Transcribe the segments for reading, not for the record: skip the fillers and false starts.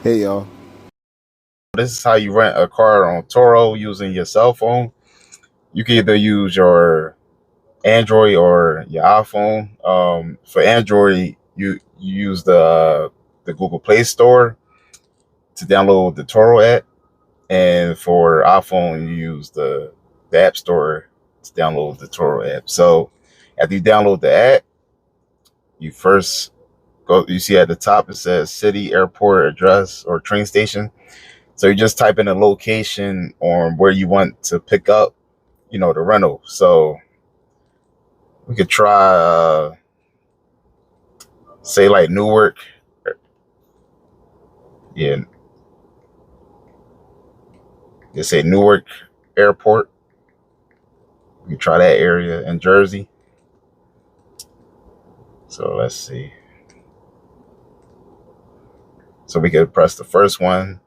Hey y'all. This is how you rent a car on Turo using your cell phone. You can either use your Android or your iPhone. For Android, you use the Google Play Store to download the Turo app, and for iPhone, you use the App Store to download the Turo app. So after you download the app, you first go. You see at the top it says city, airport, address, or train station. So you just type in a location on where you want to pick up, the rental. So we could try, say like Newark. Yeah, just say Newark Airport. We can try that area in Jersey. So let's see. So we could press the first one,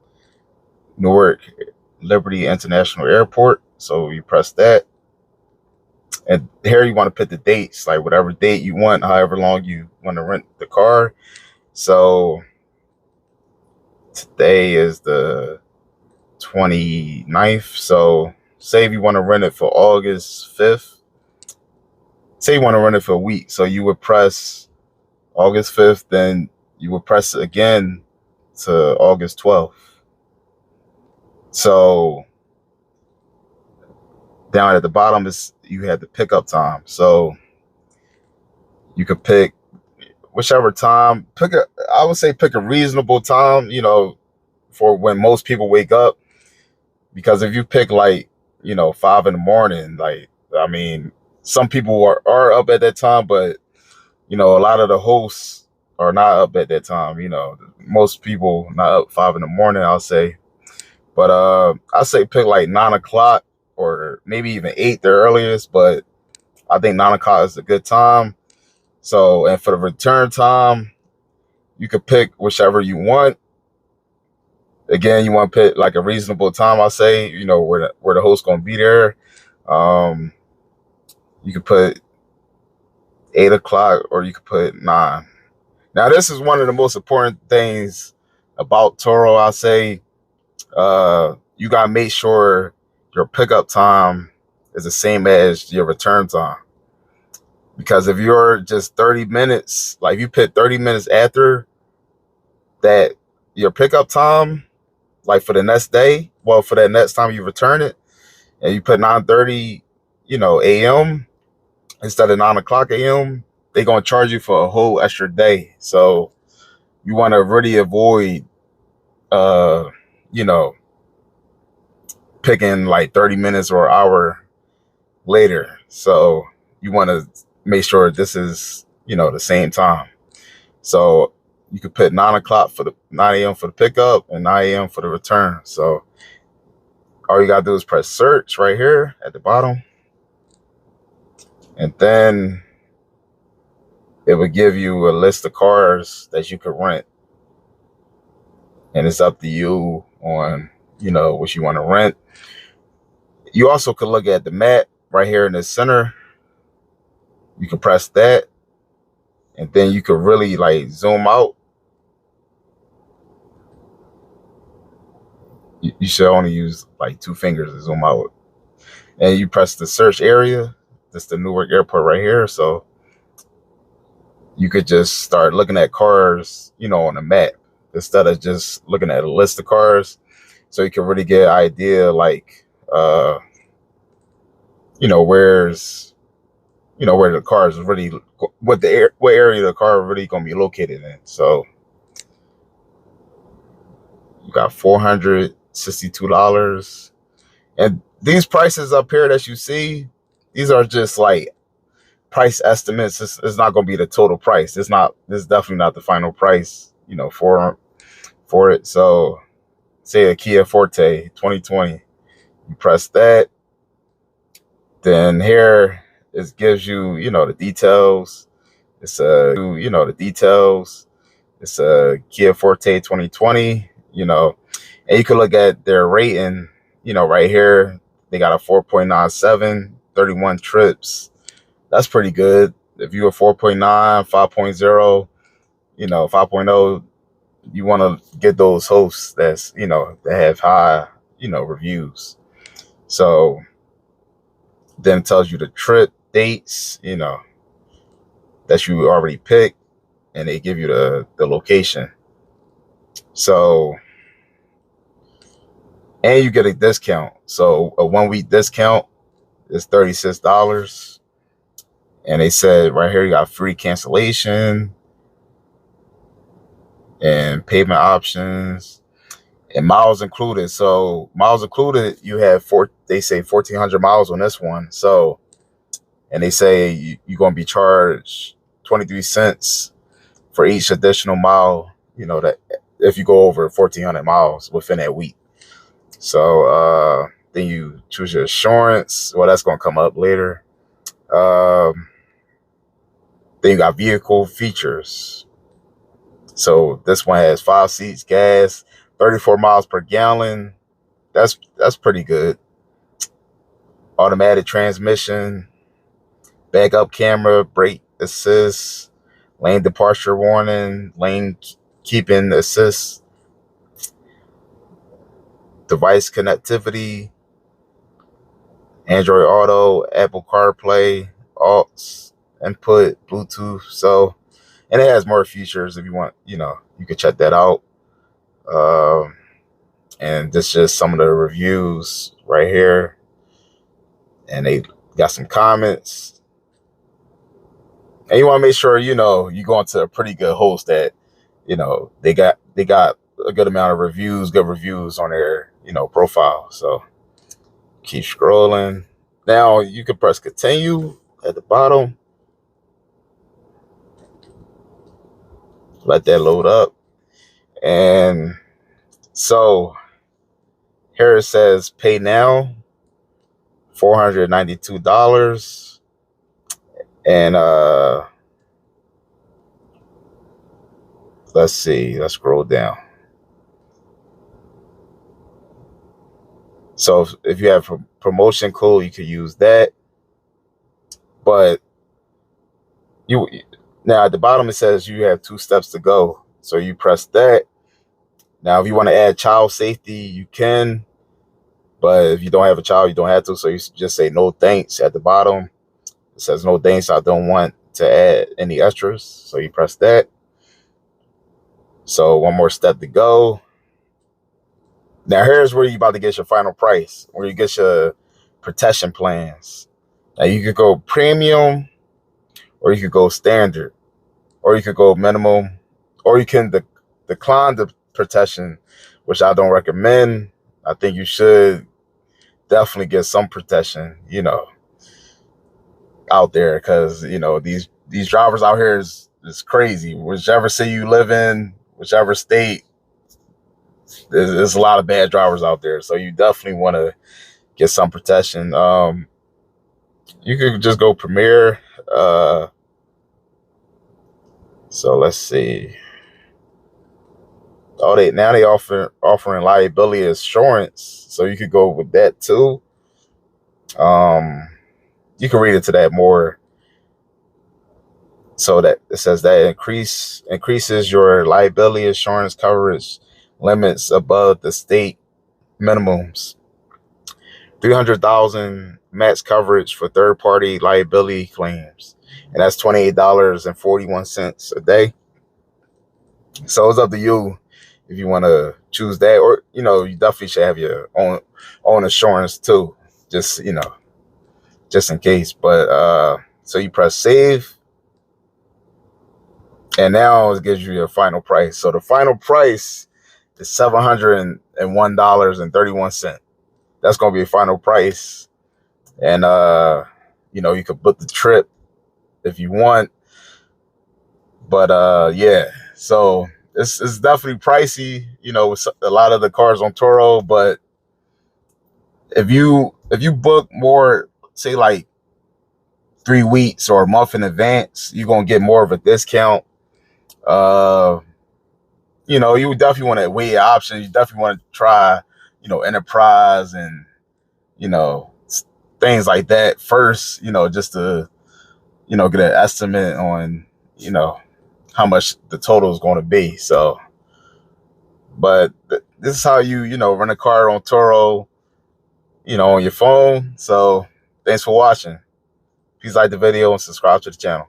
Newark Liberty International Airport. So you press that. And here you want to put the dates, like whatever date you want, however long you want to rent the car. So today is the 29th. So say if you want to rent it for August 5th, say you want to rent it for a week. So you would press August 5th, then you would press it again to August 12th. So down at the bottom is you had the pickup time. So you could pick whichever time. I would say pick a reasonable time, for when most people wake up. Because if you pick like, 5 in the morning, like, I mean, some people are up at that time, but a lot of the hosts are not up at that time. Most people not up 5 in the morning, I'll say. But I say pick like 9 o'clock or maybe even 8 the earliest, but I think 9 o'clock is a good time. So, and for the return time, you could pick whichever you want. Again, you want to pick like a reasonable time, I say, where the host gonna be there. Um, you could put 8 o'clock or you could put 9. Now, this is one of the most important things about Toro. I say, you gotta make sure your pickup time is the same as your return time. Because if you're just 30 minutes, like if you put 30 minutes after that, your pickup time, like for the next day, well, for that next time you return it, and you put 9:30, a.m. instead of 9 o'clock a.m., they're gonna charge you for a whole extra day. So you want to really avoid, uh, you know, picking like 30 minutes or an hour later. So you want to make sure this is, the same time. So you could put 9 o'clock for the 9 a.m. for the pickup and 9 a.m. for the return. So all you gotta do is press search right here at the bottom, and then it would give you a list of cars that you could rent. And it's up to you on, what you want to rent. You also could look at the map right here in the center. You can press that, and then you could really like zoom out. You should only use like 2 fingers to zoom out. And you press the search area. That's the Newark Airport right here. So you could just start looking at cars, on the map instead of just looking at a list of cars. So you can really get an idea, like, where's, where the car is really, what area the car really gonna be located in. So you got $462, and these prices up here that you see, these are just like price estimates. It's not gonna be the total price. This is definitely not the final price, for it. So say a Kia Forte 2020, you press that, then here it gives you, the details. It's It's a Kia Forte 2020, and you can look at their rating, right here. They got a 4.97, 31 trips. That's pretty good. If you're a 4.9, 5.0, 5.0, you want to get those hosts that's, that have high, reviews. So then it tells you the trip dates, that you already picked, and they give you the location. So, and you get a discount. So a 1 week discount is $36. And they said right here you got free cancellation and payment options and miles included. So miles included, you have they say 1,400 miles on this one. So, and they say you're going to be charged 23 cents for each additional mile, that if you go over 1,400 miles within that week. So then you choose your insurance. Well, that's going to come up later. Then you got vehicle features. So this one has 5 seats, gas, 34 miles per gallon. That's pretty good. Automatic transmission, backup camera, brake assist, lane departure warning, lane keeping assist, device connectivity, Android Auto, Apple CarPlay, aux input, Bluetooth. So, and it has more features if you want, you can check that out. And this is just some of the reviews right here. And they got some comments. And you want to make sure, you go into a pretty good host that, they got a good amount of reviews, good reviews on their, profile. So keep scrolling. Now you can press continue at the bottom. Let that load up. And so here it says pay now, $492. And let's see, let's scroll down. So if you have a promotion code, you could use that. But now at the bottom it says you have 2 steps to go. So you press that. Now if you want to add child safety, you can. But if you don't have a child, you don't have to. So you just say no thanks at the bottom. It says no thanks, I don't want to add any extras. So you press that. So one more step to go. Now here's where you about to get your final price, where you get your protection plans. Now you could go premium, or you could go standard, or you could go minimum, or you can decline the protection, which I don't recommend. I think you should definitely get some protection, out there, because these drivers out here is crazy. Whichever city you live in, whichever state, there's a lot of bad drivers out there. So you definitely want to get some protection. You could just go Premier. So let's see. Oh, they offering liability insurance, so you could go with that too. You can read into that more. So that it says that increases your liability insurance coverage limits above the state minimums. 300,000 max coverage for third-party liability claims, and that's $28.41 a day. So it's up to you if you want to choose that, or you definitely should have your own insurance too, just just in case. But so you press save, and now it gives you your final price. So the final price is $701.31. That's gonna be a final price, and you could book the trip if you want. But yeah, so it's definitely pricey, with a lot of the cars on Turo. But if you book more, say like 3 weeks or a month in advance, you're gonna get more of a discount. You would definitely want to weigh your options. You definitely want to try, Enterprise and things like that first, just to get an estimate on how much the total is going to be. So But this is how you know, rent a car on Turo, you know, on your phone. So thanks for watching. Please like the video and subscribe to the channel.